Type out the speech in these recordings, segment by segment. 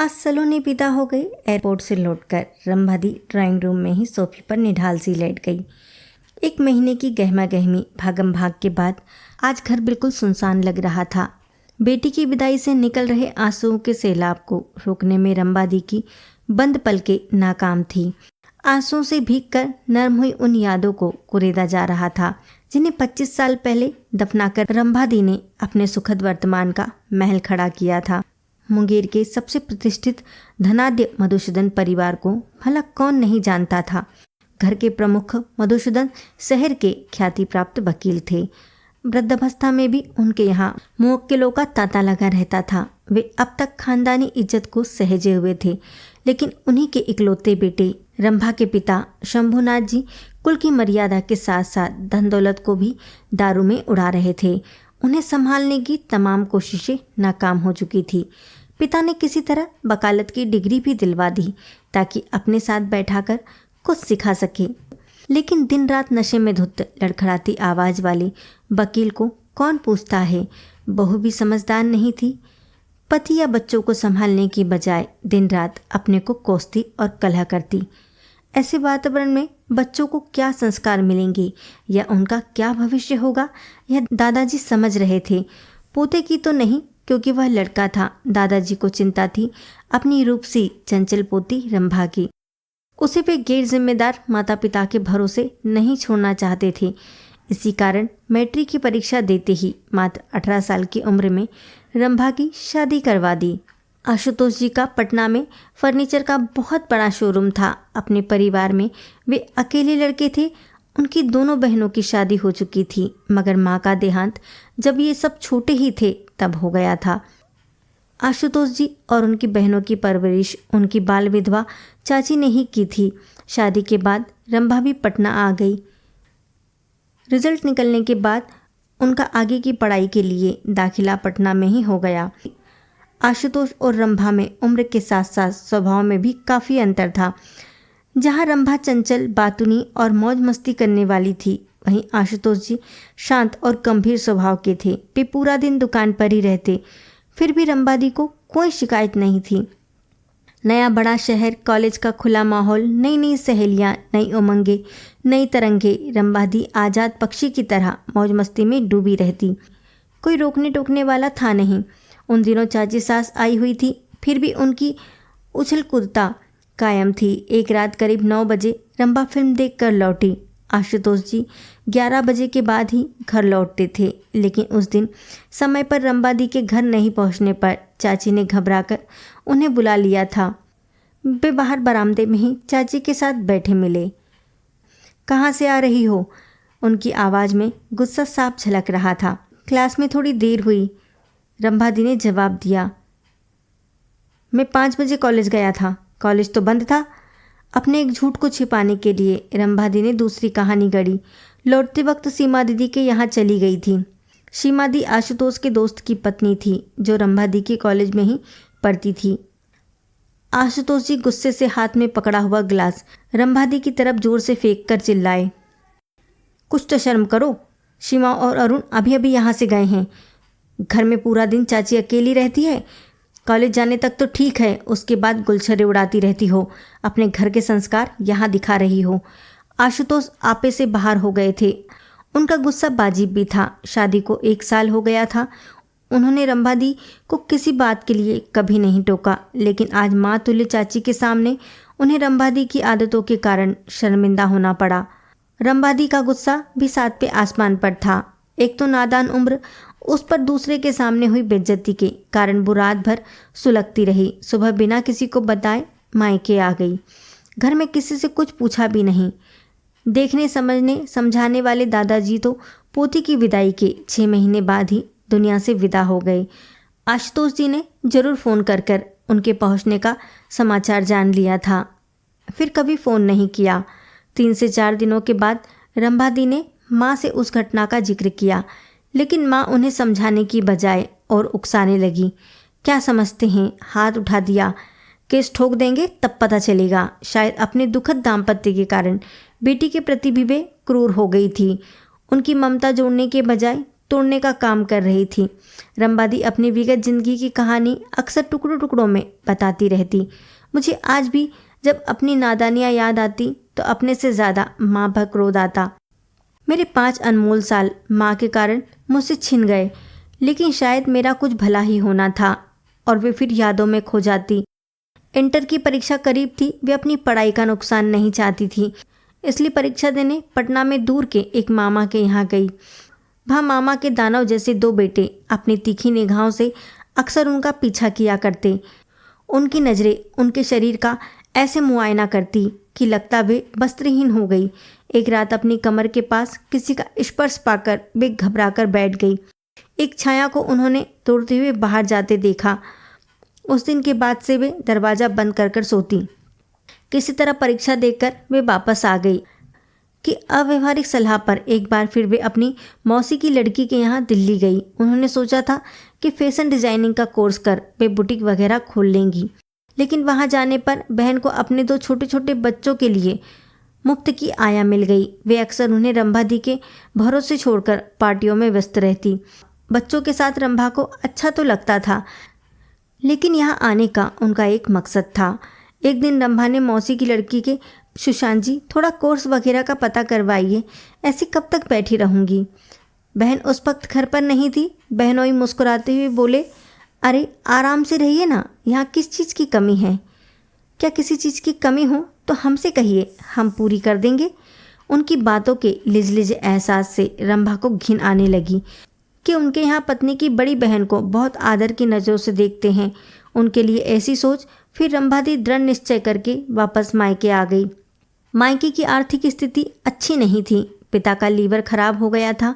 आज सलोनी विदा हो गई। एयरपोर्ट से लौटकर रंभादी ड्राइंग रूम में ही सोफे पर निढाल सी लेट गई। 1 महीने की गहमा गहमी भागम भाग के बाद आज घर बिल्कुल सुनसान लग रहा था। बेटी की विदाई से निकल रहे आंसुओं के सैलाब को रोकने में रंभादी की बंद पलकें नाकाम थी। आंसुओं से भीगकर नर्म हुई उन यादों को कुरेदा जा रहा था जिन्हें 25 साल पहले दफनाकर रंभादी ने अपने सुखद वर्तमान का महल खड़ा किया था। मुंगेर के सबसे प्रतिष्ठित धनाढ्य मधुसूदन परिवार को भला कौन नहीं जानता था। घर के प्रमुख मधुसूदन शहर के ख्याति प्राप्त वकील थे। वृद्धावस्था में भी उनके यहाँ मुवक्किलों का तांता लगा रहता था। वे अब तक खानदानी इज्जत को सहेजे हुए थे, लेकिन उन्हीं के इकलौते बेटे रंभा के पिता शंभुनाथ जी कुल की मर्यादा के साथ साथ धन दौलत को भी दारू में उड़ा रहे थे। उन्हें संभालने की तमाम कोशिशें नाकाम हो चुकी थी। पिता ने किसी तरह वकालत की डिग्री भी दिलवा दी ताकि अपने साथ बैठाकर कुछ सिखा सके, लेकिन दिन रात नशे में धुत लड़खड़ाती आवाज़ वाले वकील को कौन पूछता है। बहू भी समझदार नहीं थी। पति या बच्चों को संभालने की बजाय दिन रात अपने को कोसती और कलह करती। ऐसे वातावरण में बच्चों को क्या संस्कार मिलेंगे या उनका क्या भविष्य होगा, यह दादाजी समझ रहे थे। पोते की तो नहीं, क्योंकि वह लड़का था। दादाजी को चिंता थी अपनी रूपसी चंचल पोती रंभा की। उसे वे गैर जिम्मेदार माता पिता के भरोसे नहीं छोड़ना चाहते थे। इसी कारण मैट्रिक की परीक्षा देते ही मात्र 18 साल की उम्र में रंभा की शादी करवा दी। आशुतोष जी का पटना में फर्नीचर का बहुत बड़ा शोरूम था। अपने परिवार में वे अकेले लड़के थे। उनकी दोनों बहनों की शादी हो चुकी थी, मगर माँ का देहांत जब ये सब छोटे ही थे तब हो गया था। आशुतोष जी और उनकी बहनों की परवरिश उनकी बाल विधवा चाची ने ही की थी। शादी के बाद रंभा भी पटना आ गई। रिजल्ट निकलने के बाद उनका आगे की पढ़ाई के लिए दाखिला पटना में ही हो गया। आशुतोष और रंभा में उम्र के साथ साथ स्वभाव में भी काफ़ी अंतर था। जहाँ रंभा चंचल, बातूनी और मौज मस्ती करने वाली थी, वहीं आशुतोष जी शांत और गंभीर स्वभाव के थे। वे पूरा दिन दुकान पर ही रहते। फिर भी रंभादी को कोई शिकायत नहीं थी। नया बड़ा शहर, कॉलेज का खुला माहौल, नई नई सहेलियाँ, नई उमंगे, नई तरंगे। रंभादी आज़ाद पक्षी की तरह मौज मस्ती में डूबी रहती। कोई रोकने टोकने वाला था नहीं। उन दिनों चाची सास आई हुई थी, फिर भी उनकी उछल कूदता कायम थी। एक रात करीब 9 बजे रंभा फिल्म देखकर लौटी। आशुतोष जी 11 बजे के बाद ही घर लौटते थे, लेकिन उस दिन समय पर रंभादी के घर नहीं पहुंचने पर चाची ने घबराकर उन्हें बुला लिया था। वे बाहर बरामदे में ही चाची के साथ बैठे मिले। कहाँ से आ रही हो? उनकी आवाज़ में गुस्सा साफ झलक रहा था। क्लास में थोड़ी देर हुई, रंभादी ने जवाब दिया। मैं 5 बजे कॉलेज गया था। कॉलेज तो बंद था। अपने एक झूठ को छिपाने के लिए रंभादी ने दूसरी कहानी गढ़ी। लौटते वक्त सीमा दीदी के यहाँ चली गई थी। सीमा दी आशुतोष के दोस्त की पत्नी थी, जो रंभादी के कॉलेज में ही पढ़ती थी। आशुतोष जी गुस्से से हाथ में पकड़ा हुआ गिलास रंभादी की तरफ जोर से फेंक कर चिल्लाए, कुछ तो शर्म करो। सीमा और अरुण अभी अभी यहाँ से गए हैं। घर में पूरा दिन चाची अकेली रहती है। कॉलेज जाने तक तो ठीक है, उसके बाद गुलछर्रे उड़ाती रहती हो। अपने घर के संस्कार यहाँ दिखा रही हो। आशुतोष आपे से बाहर हो गए थे। उनका गुस्सा वाजिब भी था। शादी को 1 साल हो गया था। उन्होंने रंभादी को किसी बात के लिए कभी नहीं टोका, लेकिन आज माँ तुल्य चाची के सामने उन्हें रंभादी की आदतों के कारण शर्मिंदा होना पड़ा। रंभादी का गुस्सा भी साथ पे आसमान पर था। एक तो नादान उम्र, उस पर दूसरे के सामने हुई बेइज्जती के कारण वो रात भर सुलगती रही। सुबह बिना किसी को बताए मायके आ गई। घर में किसी से कुछ पूछा भी नहीं। देखने समझने समझाने वाले दादाजी तो पोती की विदाई के 6 महीने बाद ही दुनिया से विदा हो गए। आशुतोष जी ने जरूर फ़ोन कर उनके पहुंचने का समाचार जान लिया था, फिर कभी फ़ोन नहीं किया। 3 से 4 दिनों के बाद रंभादी ने माँ से उस घटना का जिक्र किया, लेकिन माँ उन्हें समझाने की बजाय और उकसाने लगी। क्या समझते हैं, हाथ उठा दिया, केस ठोक देंगे तब पता चलेगा। शायद अपने दुखद दाम्पत्य के कारण बेटी के प्रति भी वे क्रूर हो गई थी। उनकी ममता जोड़ने के बजाय तोड़ने का काम कर रही थी। रंभादी अपनी विगत जिंदगी की कहानी अक्सर टुकड़ों टुकड़ों में बताती रहती। मुझे आज भी जब अपनी नादानियाँ याद आती तो अपने से ज़्यादा माँ पर क्रोध आता। मेरे 5 अनमोल साल माँ के कारण मुझसे छिन गए, लेकिन शायद मेरा कुछ भला ही होना था और वे फिर यादों में खो जाती। इंटर की परीक्षा करीब थी, वे अपनी पढ़ाई का नुकसान नहीं चाहती थी, इसलिए परीक्षा देने पटना में दूर के एक मामा के यहाँ गई। वहाँ मामा के दानव जैसे 2 बेटे अपनी तीखी निगाहों से अक्सर उनका पीछा किया करते। उनकी नज़रें उनके शरीर का ऐसे मुआयना करती कि लगता वे वस्त्रहीन हो गई। एक रात अपनी कमर के पास किसी का स्पर्श पाकर वे घबराकर बैठ गई। एक छाया को उन्होंने तोड़ते हुए बाहर जाते देखा। उस दिन के बाद से वे दरवाज़ा बंद कर कर सोती। किसी तरह परीक्षा देकर वे वापस आ गई कि अव्यवहारिक सलाह पर एक बार फिर वे अपनी मौसी की लड़की के यहाँ दिल्ली गई। उन्होंने सोचा था कि फैशन डिज़ाइनिंग का कोर्स कर वे बुटीक वगैरह खोल लेंगी, लेकिन वहाँ जाने पर बहन को अपने 2 छोटे छोटे बच्चों के लिए मुफ्त की आया मिल गई। वे अक्सर उन्हें रंभादी के भरोसे छोड़कर पार्टियों में व्यस्त रहती। बच्चों के साथ रंभा को अच्छा तो लगता था, लेकिन यहाँ आने का उनका एक मकसद था। एक दिन रंभा ने मौसी की लड़की के, सुशांत जी थोड़ा कोर्स वगैरह का पता करवाइए, ऐसी कब तक बैठी रहूँगी। बहन उस वक्त घर पर नहीं थी। बहनोई मुस्कुराते हुए बोले, अरे आराम से रहिए ना, यहाँ किस चीज़ की कमी है? क्या किसी चीज़ की कमी हो तो हमसे कहिए, हम पूरी कर देंगे। उनकी बातों के लिजलिज एहसास से रंभा को घिन आने लगी कि उनके यहाँ पत्नी की बड़ी बहन को बहुत आदर की नज़रों से देखते हैं। उनके लिए ऐसी सोच। फिर रंभादी दृढ़ निश्चय करके वापस मायके आ गई। मायके की आर्थिक स्थिति अच्छी नहीं थी। पिता का लीवर खराब हो गया था।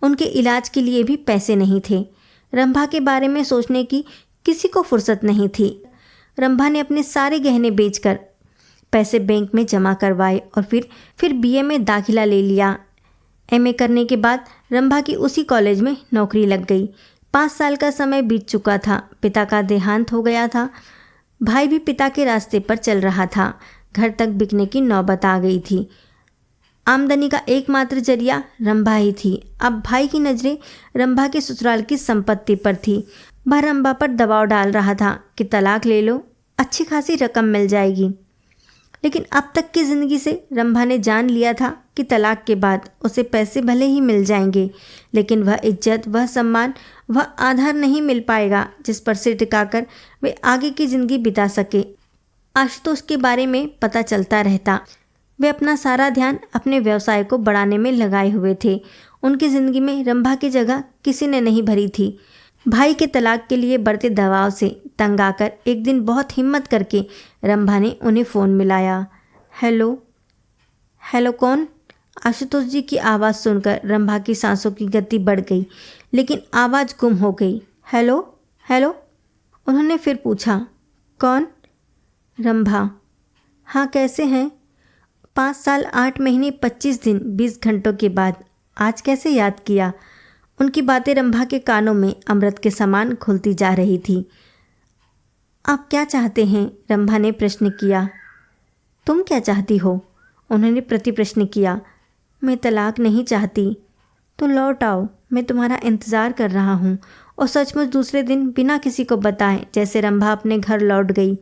उनके इलाज के लिए भी पैसे नहीं थे। रंभा के बारे में सोचने की किसी को फुर्सत नहीं थी। रंभा ने अपने सारे गहने बेचकर पैसे बैंक में जमा करवाए और फिर बीए में दाखिला ले लिया। एमए करने के बाद रंभा की उसी कॉलेज में नौकरी लग गई। 5 साल का समय बीत चुका था। पिता का देहांत हो गया था। भाई भी पिता के रास्ते पर चल रहा था। घर तक बिकने की नौबत आ गई थी। आमदनी का एकमात्र जरिया रंभा ही थी। अब भाई की नज़रें रंभा के ससुराल की संपत्ति पर थी। वह रंभा पर दबाव डाल रहा था कि तलाक ले लो, अच्छी खासी रकम मिल जाएगी। लेकिन अब तक की ज़िंदगी से रंभा ने जान लिया था कि तलाक के बाद उसे पैसे भले ही मिल जाएंगे, लेकिन वह इज्जत, वह सम्मान, वह आधार नहीं मिल पाएगा जिस पर सिर टिकाकर वे आगे की ज़िंदगी बिता सके। आशुतोष के बारे में पता चलता रहता। वे अपना सारा ध्यान अपने व्यवसाय को बढ़ाने में लगाए हुए थे। उनकी ज़िंदगी में रंभा की जगह किसी ने नहीं भरी थी। भाई के तलाक के लिए बढ़ते दबाव से तंग आकर एक दिन बहुत हिम्मत करके रंभा ने उन्हें फ़ोन मिलाया। हेलो। हेलो कौन? आशुतोष जी की आवाज़ सुनकर रंभा की सांसों की गति बढ़ गई, लेकिन आवाज़ गुम हो गई। हेलो हेलो, उन्होंने फिर पूछा। कौन? रंभा। हाँ, कैसे हैं? 5 साल 8 महीने 25 दिन 20 घंटों के बाद आज कैसे याद किया? उनकी बातें रंभा के कानों में अमृत के समान घुलती जा रही थी। आप क्या चाहते हैं? रंभा ने प्रश्न किया। तुम क्या चाहती हो? उन्होंने प्रति प्रश्न किया। मैं तलाक नहीं चाहती। तो लौट आओ, मैं तुम्हारा इंतज़ार कर रहा हूँ। और सचमुच दूसरे दिन बिना किसी को बताए जैसे रंभा अपने घर लौट गई।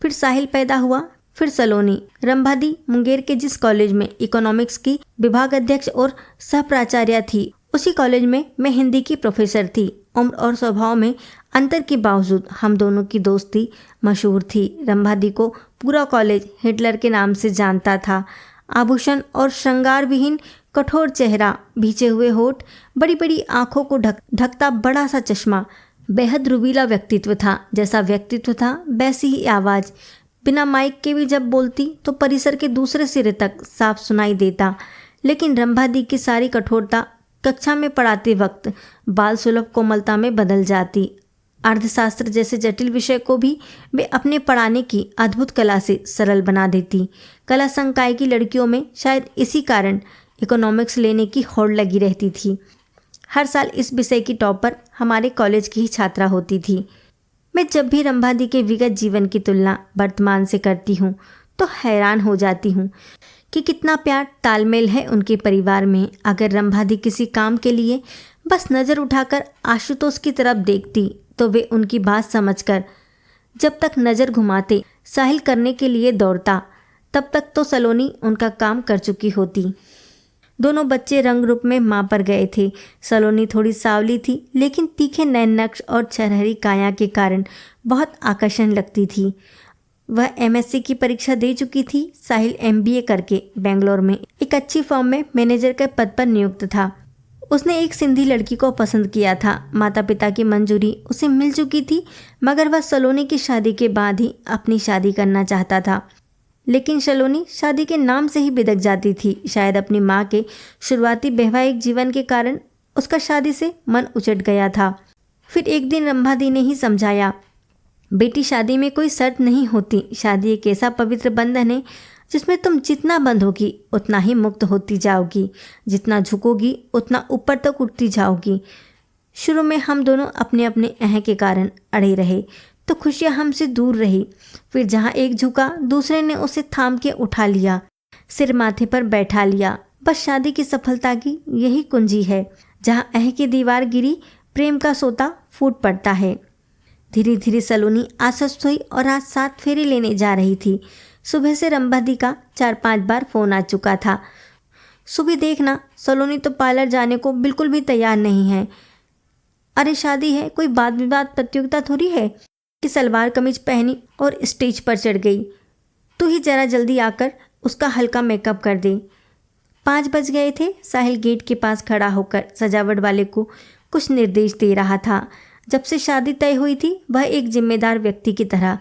फिर साहिल पैदा हुआ, फिर सलोनी। रंभादी मुंगेर के जिस कॉलेज में इकोनॉमिक्स की विभाग अध्यक्ष और सह प्राचार्य थी, उसी कॉलेज में मैं हिंदी की प्रोफेसर थी। उम्र और स्वभाव में अंतर के बावजूद हम दोनों की दोस्ती मशहूर थी। रंभादी को पूरा कॉलेज हिटलर के नाम से जानता था। आभूषण और श्रृंगार विहीन कठोर चेहरा, भींचे हुए होठ, बड़ी बड़ी आंखों को ढकता बड़ा सा चश्मा, बेहद रुबीला व्यक्तित्व था। जैसा व्यक्तित्व था वैसी ही आवाज़। बिना माइक के भी जब बोलती तो परिसर के दूसरे सिरे तक साफ सुनाई देता। लेकिन रंभादी की सारी कठोरता कक्षा में पढ़ाते वक्त बाल सुलभ कोमलता में बदल जाती। अर्थशास्त्र जैसे जटिल विषय को भी वे अपने पढ़ाने की अद्भुत कला से सरल बना देती। कला संकाय की लड़कियों में शायद इसी कारण इकोनॉमिक्स लेने की होड़ लगी रहती थी। हर साल इस विषय की टॉपर हमारे कॉलेज की ही छात्रा होती थी। मैं जब भी रंभादी के विगत जीवन की तुलना वर्तमान से करती हूँ तो हैरान हो जाती हूँ कि कितना प्यार तालमेल है उनके परिवार में। अगर रंभादी किसी काम के लिए बस नज़र उठाकर आशुतोष की तरफ देखती तो वे उनकी बात समझकर जब तक नज़र घुमाते साहिल करने के लिए दौड़ता, तब तक तो सलोनी उनका काम कर चुकी होती। दोनों बच्चे रंग रूप में माँ पर गए थे। सलोनी थोड़ी सावली थी, लेकिन तीखे नैन नक्श और छरहरी काया के कारण बहुत आकर्षण लगती थी। वह एमएससी की परीक्षा दे चुकी थी। साहिल एमबीए करके बेंगलोर में एक अच्छी फर्म में मैनेजर के पद पर नियुक्त था। उसने एक सिंधी लड़की को पसंद किया था। माता पिता की मंजूरी उसे मिल चुकी थी, मगर वह सलोनी की शादी के बाद ही अपनी शादी करना चाहता था। लेकिन सलोनी शादी के नाम से ही बिदक जाती थी। शायद अपनी माँ के शुरुआती वैवाहिक जीवन के कारण उसका शादी से मन उचट गया था। फिर एक दिन रंभा दी ने ही समझाया, बेटी शादी में कोई शर्त नहीं होती। शादी एक ऐसा पवित्र बंधन है जिसमें तुम जितना बंधोगी उतना ही मुक्त होती जाओगी, जितना झुकोगी उतना ऊपर तक उठती जाओगी। शुरू में हम दोनों अपने अपने अह के कारण अड़े रहे तो खुशियाँ हमसे दूर रही। फिर जहाँ एक झुका दूसरे ने उसे थाम के उठा लिया, सिर माथे पर बैठा लिया। बस शादी की सफलता की यही कुंजी है। जहाँ अह की दीवार गिरी, प्रेम का सोता फूट पड़ता है। धीरे धीरे सलोनी आश्वस्त हुई और आज 7 फेरे लेने जा रही थी। सुबह से रंभा दी का 4-5 बार फ़ोन आ चुका था। सुबह देखना, सलोनी तो पार्लर जाने को बिल्कुल भी तैयार नहीं है। अरे शादी है, कोई वाद विवाद प्रतियोगिता थोड़ी है कि सलवार कमीज पहनी और स्टेज पर चढ़ गई। तू ही जरा जल्दी आकर उसका हल्का मेकअप कर दे। 5 बज गए थे। साहिल गेट के पास खड़ा होकर सजावट वाले को कुछ निर्देश दे रहा था। जब से शादी तय हुई थी वह एक जिम्मेदार व्यक्ति की तरह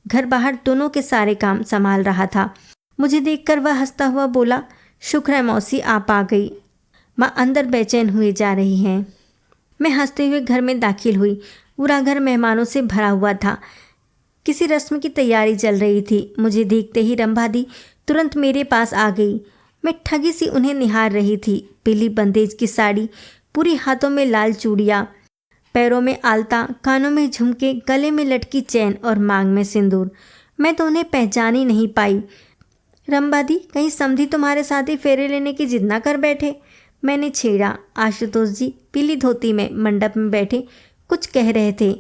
घर बाहर दोनों के सारे काम संभाल रहा था। मुझे देखकर वह हंसता हुआ बोला, शुक्र है मौसी आप आ गई। माँ अंदर बेचैन हुए जा रही हैं। मैं हंसते हुए घर में दाखिल हुई। पूरा घर मेहमानों से भरा हुआ था। किसी रस्म की तैयारी चल रही थी। मुझे देखते ही रंभा दी तुरंत मेरे पास आ गई। मैं ठगी सी उन्हें निहार रही थी। पीली बंदेज की साड़ी, पूरी हाथों में लाल चूड़ियाँ, पैरों में आलता, कानों में झुमके, गले में लटकी चैन और मांग में सिंदूर। मैं तो उन्हें पहचान ही नहीं पाई। रंभा दी, कहीं समधी तुम्हारे साथ ही फेरे लेने की जिद ना कर बैठे, मैंने छेड़ा। आशुतोष जी पीली धोती में मंडप में बैठे कुछ कह रहे थे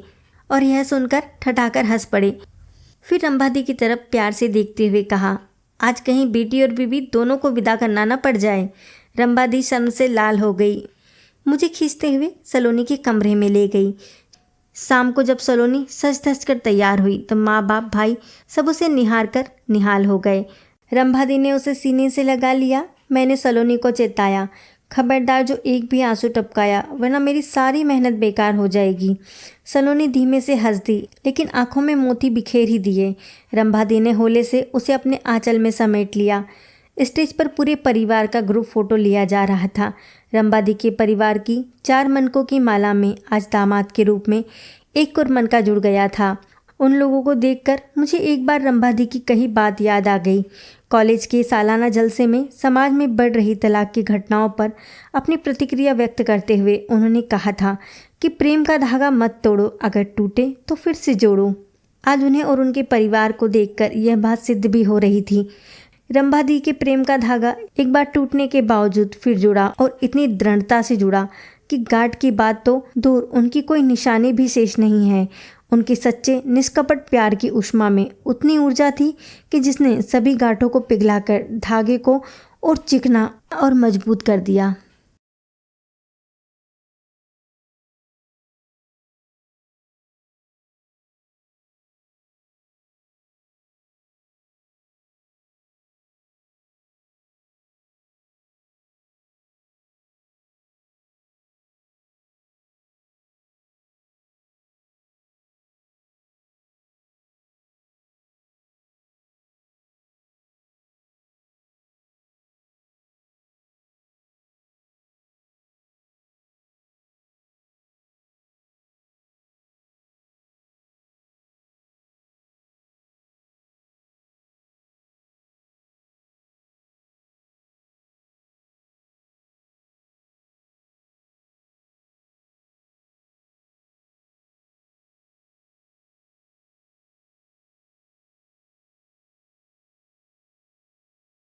और यह सुनकर ठठाकर हंस पड़े। फिर रंभा दी की तरफ प्यार से देखते हुए कहा, आज कहीं बेटी और बीवी दोनों को विदा करना न पड़ जाए। रंभा दी शर्म से लाल हो गई। मुझे खींचते हुए सलोनी के कमरे में ले गई। शाम को जब सलोनी सज धज कर तैयार हुई तो माँ बाप भाई सब उसे निहार कर निहाल हो गए। रंभा दी ने उसे सीने से लगा लिया। मैंने सलोनी को चेताया, खबरदार जो एक भी आंसू टपकाया वरना मेरी सारी मेहनत बेकार हो जाएगी। सलोनी धीमे से हंस दी, लेकिन आंखों में मोती बिखेर ही दिए। रंभा दी ने होले से उसे अपने आंचल में समेट लिया। स्टेज पर पूरे परिवार का ग्रुप फोटो लिया जा रहा था। रंभा दी के परिवार की 4 मनकों की माला में आज दामाद के रूप में एक और मनका जुड़ गया था। उन लोगों को देखकर मुझे एक बार रंभा दी की कही बात याद आ गई। कॉलेज के सालाना जलसे में समाज में बढ़ रही तलाक की घटनाओं पर अपनी प्रतिक्रिया व्यक्त करते हुए उन्होंने कहा था कि प्रेम का धागा मत तोड़ो, अगर टूटे तो फिर से जोड़ो। आज उन्हें और उनके परिवार को देखकर यह बात सिद्ध भी हो रही थी। रंभा दी के प्रेम का धागा एक बार टूटने के बावजूद फिर जुड़ा और इतनी दृढ़ता से जुड़ा कि गांठ की बात तो दूर, उनकी कोई निशानी भी शेष नहीं है। उनके सच्चे निष्कपट प्यार की ऊष्मा में उतनी ऊर्जा थी कि जिसने सभी गांठों को पिघलाकर धागे को और चिकना और मजबूत कर दिया।